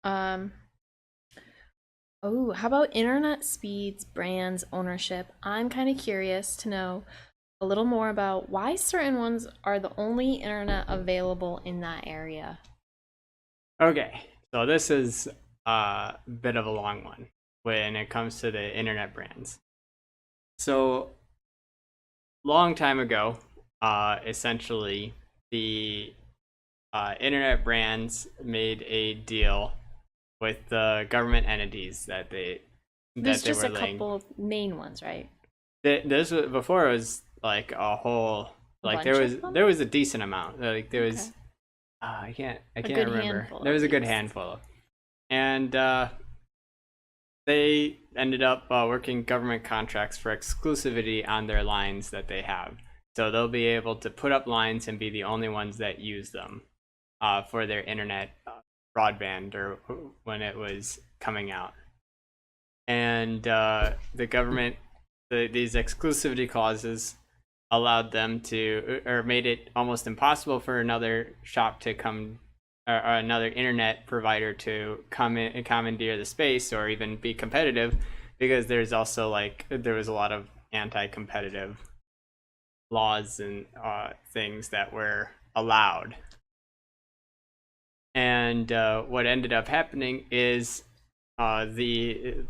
Um, oh, how about internet speeds, brands, ownership? I'm kind of curious to know a little more about why certain ones are the only internet available in that area. Okay, so this is a bit of a long one when it comes to the internet brands. So, long time ago, essentially, the internet brands made a deal with the government entities There's that they just were a laying. couple of main ones, right? This was before it was like a whole A like bunch of them? there was a decent amount. Like there Okay. was I A can't good remember. handful There at was a good least. handful, and they ended up working government contracts for exclusivity on their lines that they have. So they'll be able to put up lines and be the only ones that use them for their internet broadband or when it was coming out. And the government, these exclusivity clauses allowed them to, or made it almost impossible for another shop to come, or another internet provider to come in and commandeer the space or even be competitive, because there's also like there was a lot of anti-competitive laws and things that were allowed. And what ended up happening is the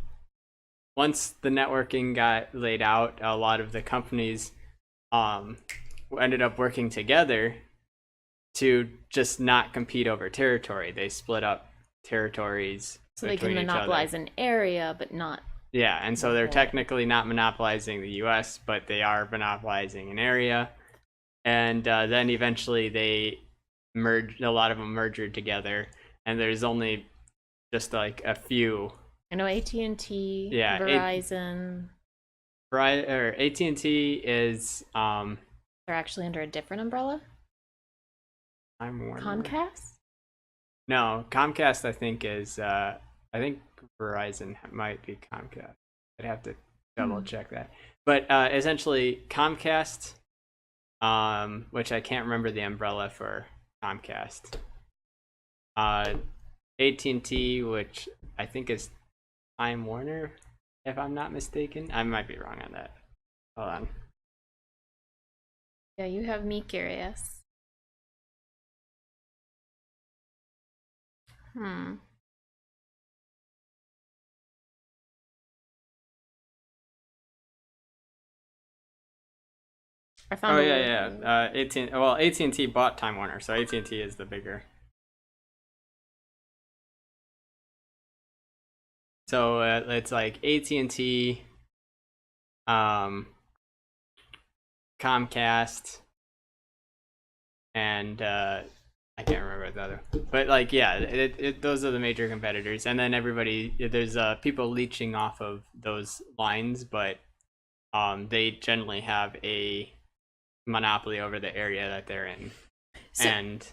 once the networking got laid out, a lot of the companies um, ended up working together to just not compete over territory. They split up territories So they can between each other. monopolize an area, but not Yeah, and the so they're whole. technically not monopolizing the US, but they are monopolizing an area. And then eventually they merged, a lot of them merged together, and there's only just like a few. I know AT&T, Yeah, Verizon, or AT&T is they're actually under a different umbrella. Time Warner. Comcast? No, Comcast I think is I think Verizon might be Comcast. I'd have to double Hmm. check that. But essentially Comcast, which I can't remember the umbrella for Comcast. Uh, AT&T, which I think is Time Warner, if I'm not mistaken. I might be wrong on that. Hold on. Yeah, you have me curious. Hmm. I found Oh a yeah, little. yeah. 18. Well, AT&T bought Time Warner, so AT&T is the bigger. So it's like AT&T, um, Comcast, and I can't remember the other. But like, yeah, those are the major competitors, and then everybody there's people leeching off of those lines, but they generally have a monopoly over the area that they're in, So and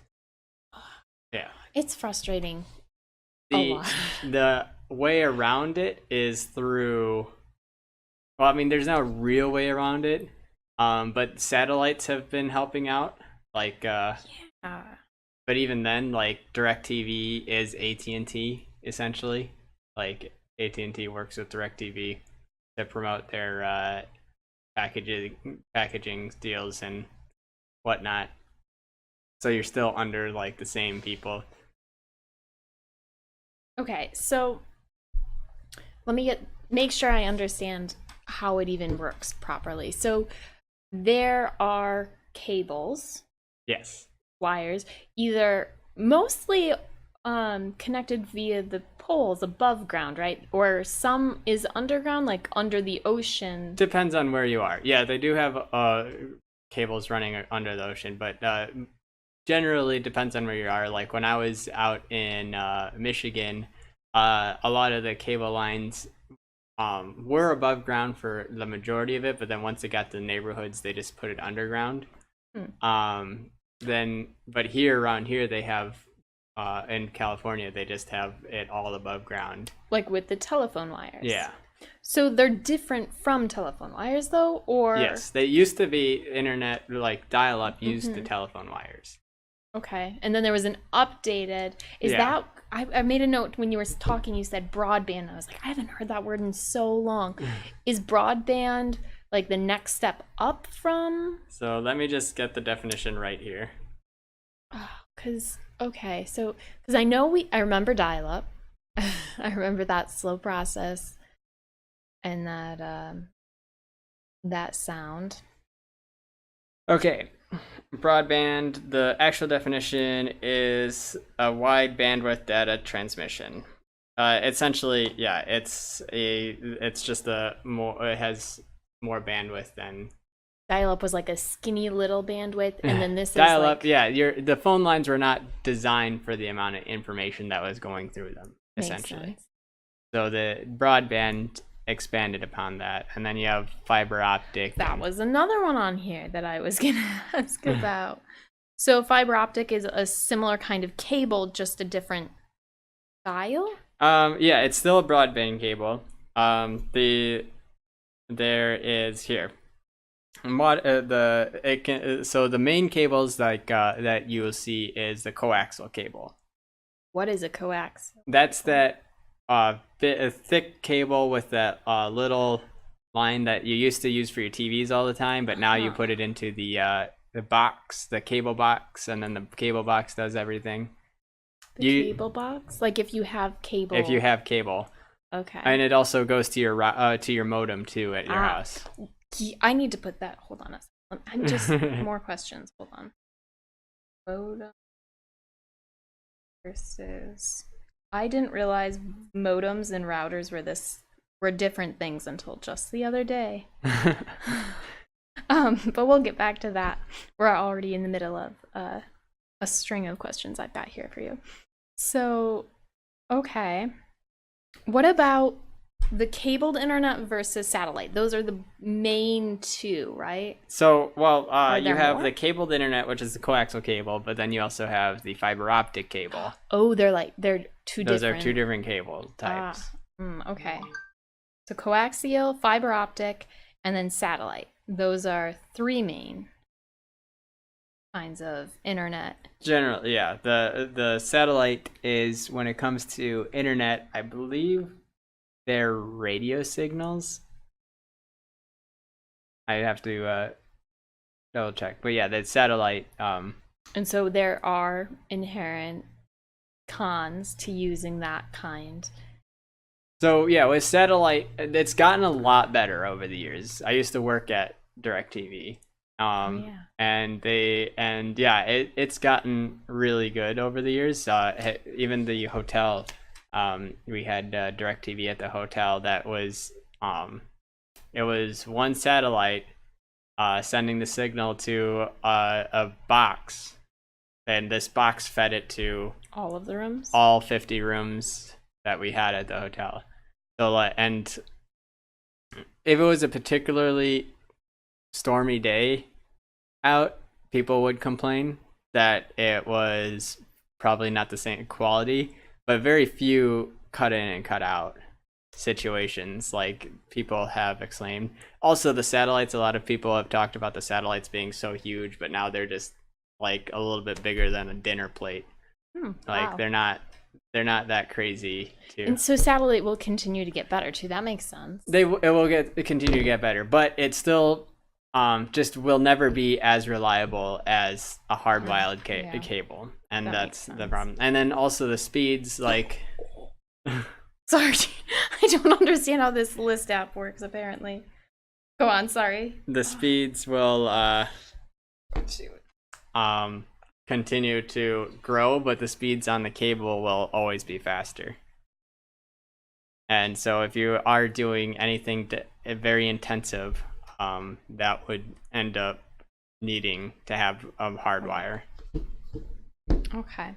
yeah, it's frustrating a the lot. the way around it is through. Well, I mean, there's no real way around it, but satellites have been helping out, like Yeah. but even then, like DirecTV is AT&T essentially. Like AT&T works with DirecTV to promote their packaging deals and whatnot. So you're still under like the same people. Okay, so let me make sure I understand how it even works properly. So there are cables, Yes. wires, either mostly connected via the poles above ground, right? Or some is underground, like under the ocean. Depends on where you are. Yeah, they do have cables running under the ocean, but generally depends on where you are. Like when I was out in Michigan, a lot of the cable lines were above ground for the majority of it, but then once it got to the neighborhoods, they just put it underground. Hmm. Then, but here around here, they have in California, they just have it all above ground. Like with the telephone wires. Yeah. So they're different from telephone wires, though, or. Yes, they used to be internet like dial-up used the Mhm. telephone wires. Okay. And then there was an updated. Is Yeah. that I made a note when you were talking. You said broadband. I was like, I haven't heard that word in so long. Is broadband like the next step up from? So let me just get the definition right here. Because I remember dial-up. I remember that slow process and that sound. Okay, broadband, the actual definition is a wide bandwidth data transmission. Essentially, yeah, it has more bandwidth than Dial-up was like a skinny little bandwidth, and then this is dial-up. like, Yeah, the phone lines were not designed for the amount of information that was going through them, makes essentially. sense. So the broadband expanded upon that, and then you have fiber optic. That was another one on here that I was gonna ask about. So fiber optic is a similar kind of cable, just a different style. Yeah, it's still a broadband cable. There is here. So the main cables that you will see is the coaxial cable. What is a coax? That's that a thick cable with that little line that you used to use for your TVs all the time, but now you put it into the box, the cable box, and then the cable box does everything. Cable box? Like if you have cable. If you have cable. Okay. And it also goes to your modem too at your house. I need to put that. Hold on a second. I'm just more questions. Hold on. Modem versus. I didn't realize modems and routers were different things until just the other day. But we'll get back to that. We're already in the middle of a string of questions I've got here for you. So, okay. What about the cabled internet versus satellite? Those are the main two, right? So, well, you have more? the cabled internet, which is the coaxial cable, but then you also have the fiber optic cable. Oh, they're two Those different. are two different cable types. Okay. So coaxial, fiber optic, and then satellite. Those are three main kinds of internet. Generally, yeah. The satellite is, when it comes to internet, I believe they're radio signals. I have to double check, but yeah, the satellite. And so there are inherent cons to using that kind. So yeah, with satellite, it's gotten a lot better over the years. I used to work at DirecTV. It's gotten really good over the years. Even the hotel, we had DirecTV at the hotel that was, it was one satellite sending the signal to a box, and this box fed it to all of the rooms, all 50 rooms that we had at the hotel. So and if it was a particularly stormy day out, people would complain that it was probably not the same quality, but very few cut in and cut out situations like people have exclaimed. Also, the satellites, a lot of people have talked about the satellites being so huge, but now they're just like a little bit bigger than a dinner plate. Like wow. they're not that crazy too. And so satellite will continue to get better too. That makes sense. It will continue to get better, but it still just will never be as reliable as a hardwired cable, and that's the problem. And then also the speeds, like. Sorry, I don't understand how this list app works. Apparently, go on. Sorry. The speeds will continue to grow, but the speeds on the cable will always be faster. And so if you are doing anything very intensive, that would end up needing to have a hardwire. Okay.